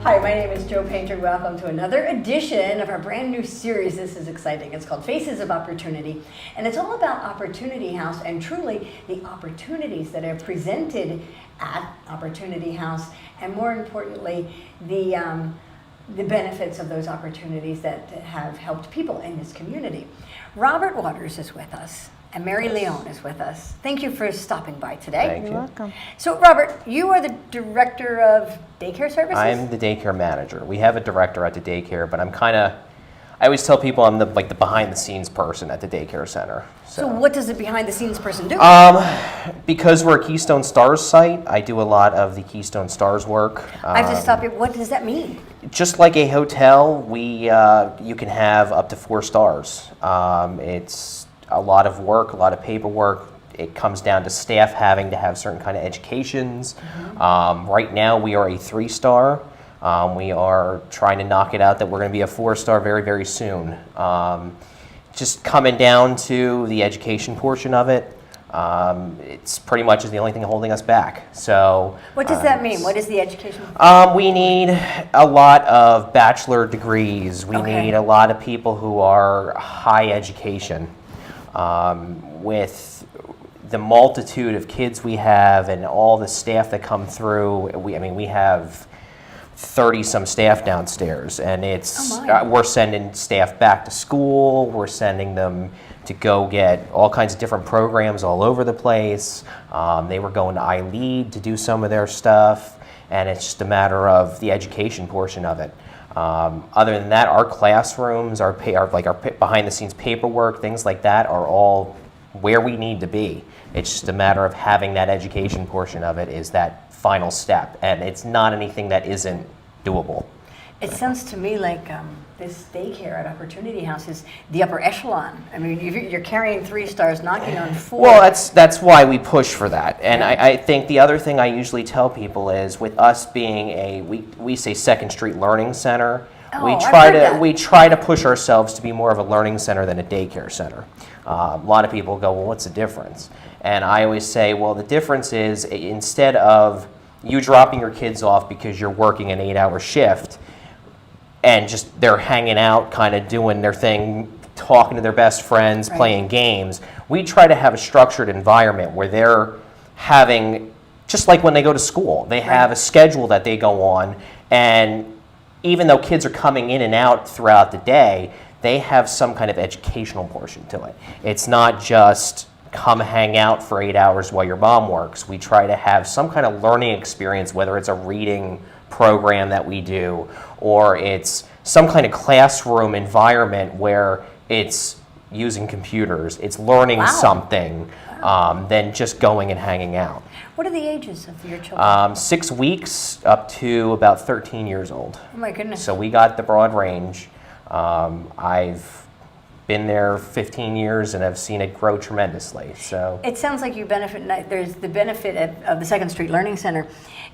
Hi, my name is Jo Painter. Welcome to another edition of our brand new series. This is exciting. It's called Faces of Opportunity, and it's all about Opportunity House and truly the opportunities that are presented at Opportunity House, and more importantly, the benefits of those opportunities that have helped people in this community. Robert Waters is with us. And Mary Leone is with us. Thank you for stopping by today. Thank you. You're welcome. So, Robert, you are the director of daycare services? I'm the daycare manager. We have a director at the daycare, but I always tell people I'm the behind the scenes person at the daycare center. So what does the behind the scenes person do? Because we're a Keystone Stars site, I do a lot of the Keystone Stars work. I have to stop you. What does that mean? Just like a hotel, you can have up to 4 stars. It's a lot of work, a lot of paperwork. It comes down to staff having to have certain kind of educations. Mm-hmm. Right now we are a 3-star. We are trying to knock it out that we're going to be a 4-star very, very soon. Just coming down to the education portion of it, it's pretty much is the only thing holding us back. So, what does that mean? What is the education? We need a lot of bachelor degrees. We need a lot of people who are high education. With the multitude of kids we have and all the staff that come through, we have 30-some staff downstairs, and we're sending staff back to school. We're sending them to go get all kinds of different programs all over the place. They were going to iLead to do some of their stuff, and it's just a matter of the education portion of it. Other than that, our classrooms, our behind-the-scenes paperwork, things like that, are all where we need to be. It's just a matter of having that education portion of it is that final step, and it's not anything that isn't doable. It sounds to me like this daycare at Opportunity House is the upper echelon. I mean, you're carrying 3 stars, knocking on 4. Well, that's why we push for that. And I think the other thing I usually tell people is, with us being we say Second Street Learning Center, we try to push ourselves to be more of a learning center than a daycare center. A lot of people go, well, what's the difference? And I always say, well, the difference is, instead of you dropping your kids off because you're working an 8-hour shift, and just they're hanging out, kind of doing their thing, talking to their best friends, playing games. We try to have a structured environment where they're having, just like when they go to school, they have a schedule that they go on, and even though kids are coming in and out throughout the day, they have some kind of educational portion to it. It's not just come hang out for 8 hours while your mom works. We try to have some kind of learning experience, whether it's a reading program that we do, or it's some kind of classroom environment where it's using computers, it's learning something, than just going and hanging out. What are the ages of your children? 6 weeks up to about 13 years old. Oh my goodness. So we got the broad range. I've been there 15 years and have seen it grow tremendously. So it sounds like you benefit. There's the benefit of the Second Street Learning Center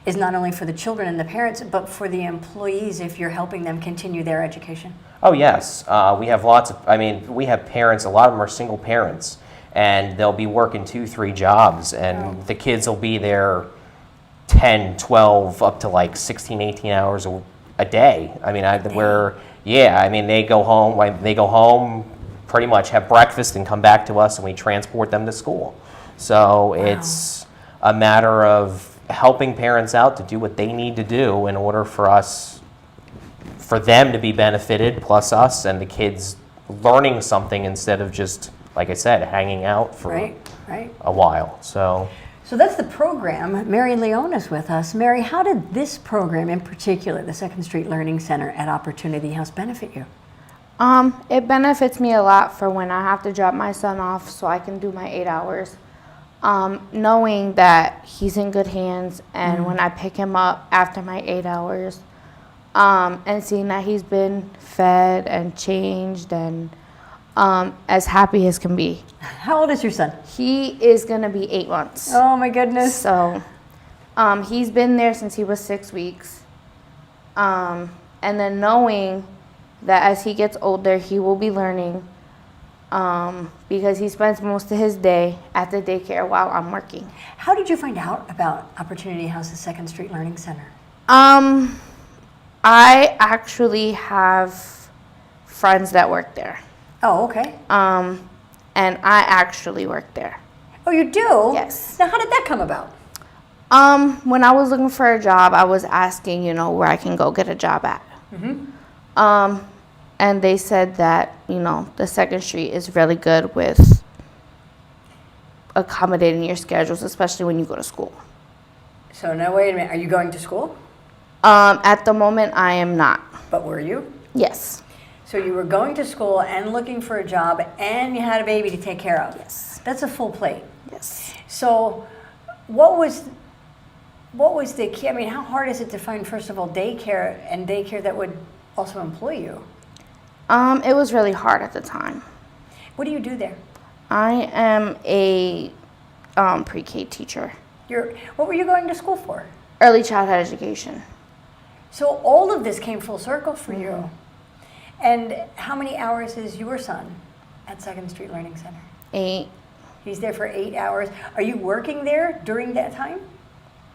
is not only for the children and the parents, but for the employees if you're helping them continue their education. Oh yes, we have lots of. We have parents. A lot of them are single parents, and they'll be working 2-3 jobs, and the kids will be there 10, 12, up to like 16, 18 hours a day. They go home. They go home, pretty much have breakfast and come back to us, and we transport them to school. So it's a matter of helping parents out to do what they need to do in order for them to be benefited, plus us and the kids learning something instead of just, like I said, hanging out for a while. So that's the program. Mary Leone is with us. Mary, how did this program in particular, the Second Street Learning Center at Opportunity House, benefit you? It benefits me a lot for when I have to drop my son off so I can do my 8 hours. Knowing that he's in good hands, and when I pick him up after my 8 hours, and seeing that he's been fed and changed and as happy as can be. How old is your son? He is going to be 8 months. Oh my goodness. So he's been there since he was 6 weeks. And then knowing that as he gets older, he will be learning, because he spends most of his day at the daycare while I'm working. How did you find out about Opportunity House's Second Street Learning Center? I actually have friends that work there. Oh, okay. And I actually work there. Oh, you do? Yes. Now, how did that come about? When I was looking for a job, I was asking, where I can go get a job at. And they said that, the Second Street is really good with accommodating your schedules, especially when you go to school. So now, wait a minute. Are you going to school? At the moment, I am not. But were you? Yes. So you were going to school and looking for a job, and you had a baby to take care of. Yes. That's a full plate. Yes. So, what was the key? I mean, how hard is it to find, first of all, daycare that would also employ you? It was really hard at the time. What do you do there? I am a pre-K teacher. What were you going to school for? Early childhood education. So all of this came full circle for you. And how many hours is your son at Second Street Learning Center? 8. He's there for 8 hours. Are you working there during that time?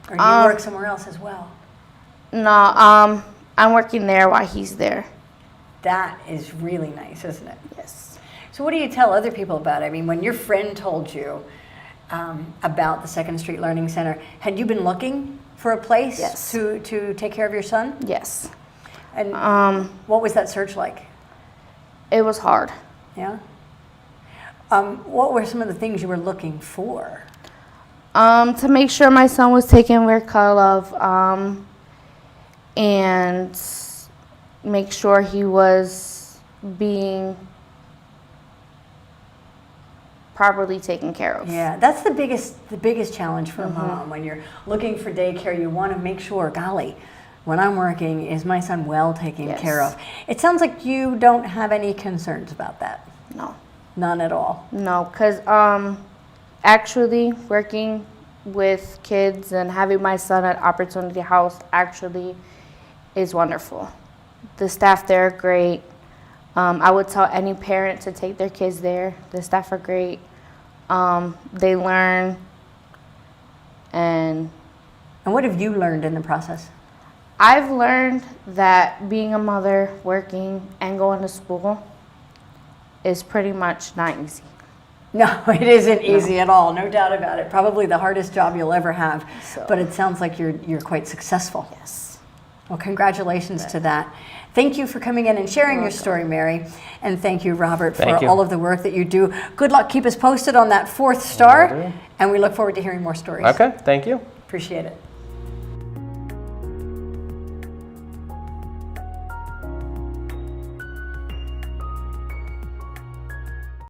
Or do you work somewhere else as well? No, I'm working there while he's there. That is really nice, isn't it? Yes. So what do you tell other people about it? I mean, when your friend told you about the Second Street Learning Center, had you been looking for a place Yes. to take care of your son? Yes. And what was that search like? It was hard. Yeah? What were some of the things you were looking for? To make sure my son was taken care of, and make sure he was being properly taken care of. Yeah, that's the biggest challenge for a mom. When you're looking for daycare, you want to make sure, golly, when I'm working, is my son well taken Yes. care of? It sounds like you don't have any concerns about that. No. None at all. No, because actually working with kids and having my son at Opportunity House actually is wonderful. The staff there are great. I would tell any parent to take their kids there. The staff are great. They learn. And what have you learned in the process? I've learned that being a mother, working, and going to school is pretty much not easy. No, it isn't easy at all. No doubt about it. Probably the hardest job you'll ever have. So- But it sounds like you're quite successful. Yes. Well, congratulations to that. Thank you for coming in and sharing your story, Mary. And thank you, Robert, Thank for you. all of the work that you do. Good luck. Keep us posted on that 4th Will star. do. And we look forward to hearing more stories. Okay, thank you. Appreciate it.